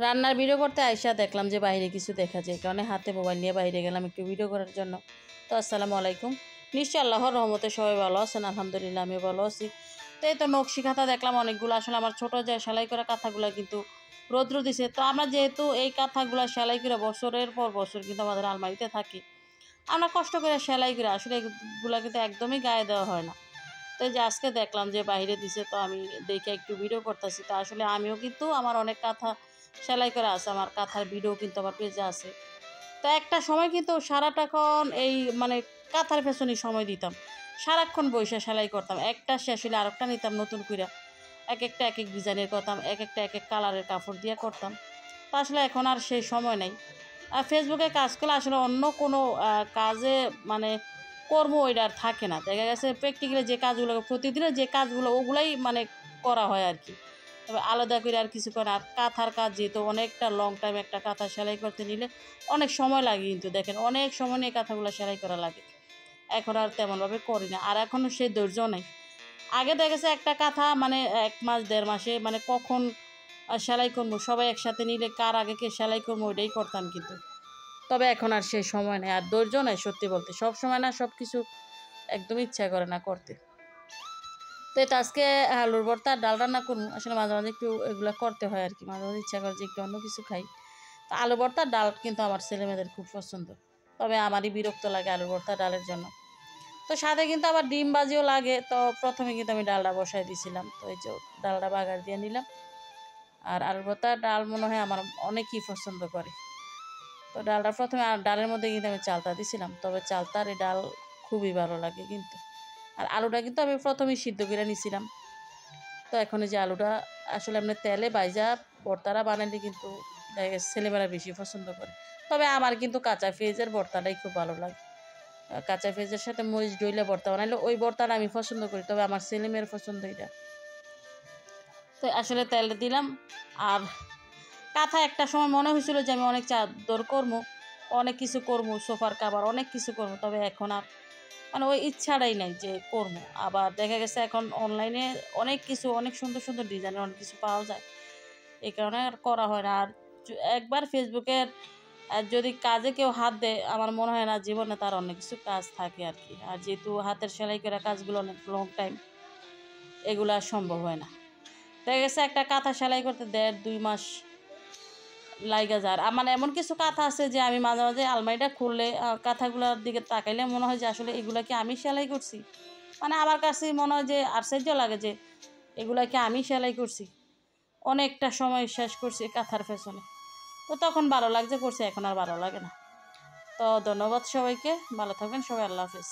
রান্নার ভিডিও করতে আইসা দেখলাম যে বাইরে কিছু দেখা যায়, কারণে হাতে মোবাইল নিয়ে বাইরে গেলাম একটু ভিডিও করার জন্য। তো আসসালামু আলাইকুম, নিশ্চয়ই আল্লাহর রহমতে সবাই ভালো আছেন, আলহামদুলিল্লাহ আমিও ভালো আছি। তো এই তো নকশি খাতা দেখলাম অনেকগুলো, আসলে আমার ছোটো যে সেলাই করা কাঁথাগুলো কিন্তু রৌদ্র দিছে। তো আমরা যেহেতু এই কাঁথাগুলো সেলাই করে বছরের পর বছর কিন্তু আমাদের আলমারিতে থাকি, আমরা কষ্ট করে সেলাই করে আসলে এগুলো কিন্তু একদমই গায়ে দেওয়া হয় না। তো এই যে আজকে দেখলাম যে বাইরে দিছে, তো আমি দেখে একটু ভিডিও করতেছি। তো আসলে আমিও কিন্তু আমার অনেক কাঁথা সেলাই করা আছে, আমার কাঁথার ভিডিও কিন্তু আমার পেজে আছে। তো একটা সময় কিন্তু সারাটাক্ষণ এই মানে কাঁথার পেছনে সময় দিতাম, সারাক্ষণ বইসা সেলাই করতাম, একটা শেষ হলে আরেকটা নিতাম নতুন করে, এক একটা এক এক ডিজাইনের করতাম, এক একটা এক এক কালারের কাপড় দিয়ে করতাম। তো আসলে এখন আর সেই সময় নেই। আর ফেসবুকে কাজ করলে আসলে অন্য কোনো কাজে মানে কর্ম ওইটা আর থাকে না। দেখা গেছে প্র্যাকটিক্যালি যে কাজগুলো প্রতিদিনের যে কাজগুলো ওগুলাই মানে করা হয় আর কি। তবে আলাদা করে আর কিছু করে। আর কাঁথার কাজ যেহেতু অনেকটা লং টাইম একটা কাঁথা সেলাই করতে নিলে অনেক সময় লাগে, কিন্তু দেখেন অনেক সময় নিয়ে কাঁথাগুলো সেলাই করা লাগে। এখন আর তেমনভাবে করি না, আর এখনও সেই ধৈর্য নেই। আগে দেখা গেছে একটা কাঁথা মানে ১ মাস ১.৫ মাসে মানে কখন সেলাই করবো, সবাই একসাথে নিলে কার আগে কে সেলাই করবো ওইটাই করতাম কিন্তু। তবে এখন আর সেই সময় নেই, আর ধৈর্য নেই সত্যি বলতে। সব সময় না সব কিছু একদম ইচ্ছা করে না করতে। তো এটা আজকে আলুর ভর্তা ডাল রান্না করবো। আসলে মাঝে মাঝে একটু এগুলো করতে হয় আর কি, মাঝে মাঝে ইচ্ছা করে যে একটু অন্য কিছু খাই। তো আলু ভর্তা ডাল কিন্তু আমার ছেলেমেয়েদের খুব পছন্দ, তবে আমারই বিরক্ত লাগে আলু ভর্তা ডালের জন্য। তো সাথে কিন্তু আবার ডিম ভাজিও লাগে। তো প্রথমে কিন্তু আমি ডালটা বসাই দিয়েছিলাম, তো এই যে ডালটা বাগার দিয়ে নিলাম। আর আলু ভর্তা ডাল মনে হয় আমার অনেকেই পছন্দ করে। তো ডালটা প্রথমে আর ডালের মধ্যে কিন্তু আমি চালতা দিছিলাম, তবে চালতার এই ডাল খুবই ভালো লাগে কিন্তু। আর আলুটা কিন্তু আমি প্রথমেই সিদ্ধ করে নিয়েছিলাম। তো এখন এই যে আলুটা আসলে আপনি তেলে ভাইজা ভর্তাটা বানালে কিন্তু দেখা গেছে ছেলেমেয়েরা বেশি পছন্দ করে। তবে আমার কিন্তু কাঁচা পেঁয়াজের ভর্তাটাই খুব ভালো লাগে। কাঁচা পেঁয়াজের সাথে মরিচ ডইলে ভর্তা বানাইলে ওই ভর্তাটা আমি পছন্দ করি, তবে আমার ছেলেমেয়ের পছন্দ এটা। তো আসলে তেল দিলাম। আর কাঁথা একটা সময় মনে হয়েছিল যে আমি অনেক চাদর করবো, অনেক কিছু করবো, সোফার কাভার অনেক কিছু করবো, তবে এখন আর মানে ওই ইচ্ছাটাই নাই যে করবো। আবার দেখা গেছে এখন অনলাইনে অনেক কিছু অনেক সুন্দর সুন্দর ডিজাইনের অনেক কিছু পাওয়া যায়, এই কারণে আর করা হয় না। আর একবার ফেসবুকের যদি কাজে কেউ হাত দেয়, আমার মনে হয় না জীবনে তার অনেক কিছু কাজ থাকে আর কি। আর যেহেতু হাতের সেলাই করা কাজগুলো অনেক লং টাইম, এগুলো আর সম্ভব হয় না। দেখা গেছে একটা কাঁথা সেলাই করতে ১.৫-২ মাস লাইগা যায়। আমার এমন কিছু কাঁথা আছে যে আমি মাঝে মাঝে আলমারিটা খুললে কাঁথাগুলোর দিকে তাকাইলে মনে হয় যে আসলে এগুলা কি আমি সেলাই করছি। মানে আমার কাছে মনে হয় যে আশ্চর্য লাগে যে এগুলা কি আমি সেলাই করছি। অনেকটা সময় শেষ করছি কাঁথার পেছনে। তো তখন ভালো লাগছে করছি, এখন আর ভালো লাগে না। তো ধন্যবাদ সবাইকে, ভালো থাকবেন সবাই, আল্লাহ হাফেজ।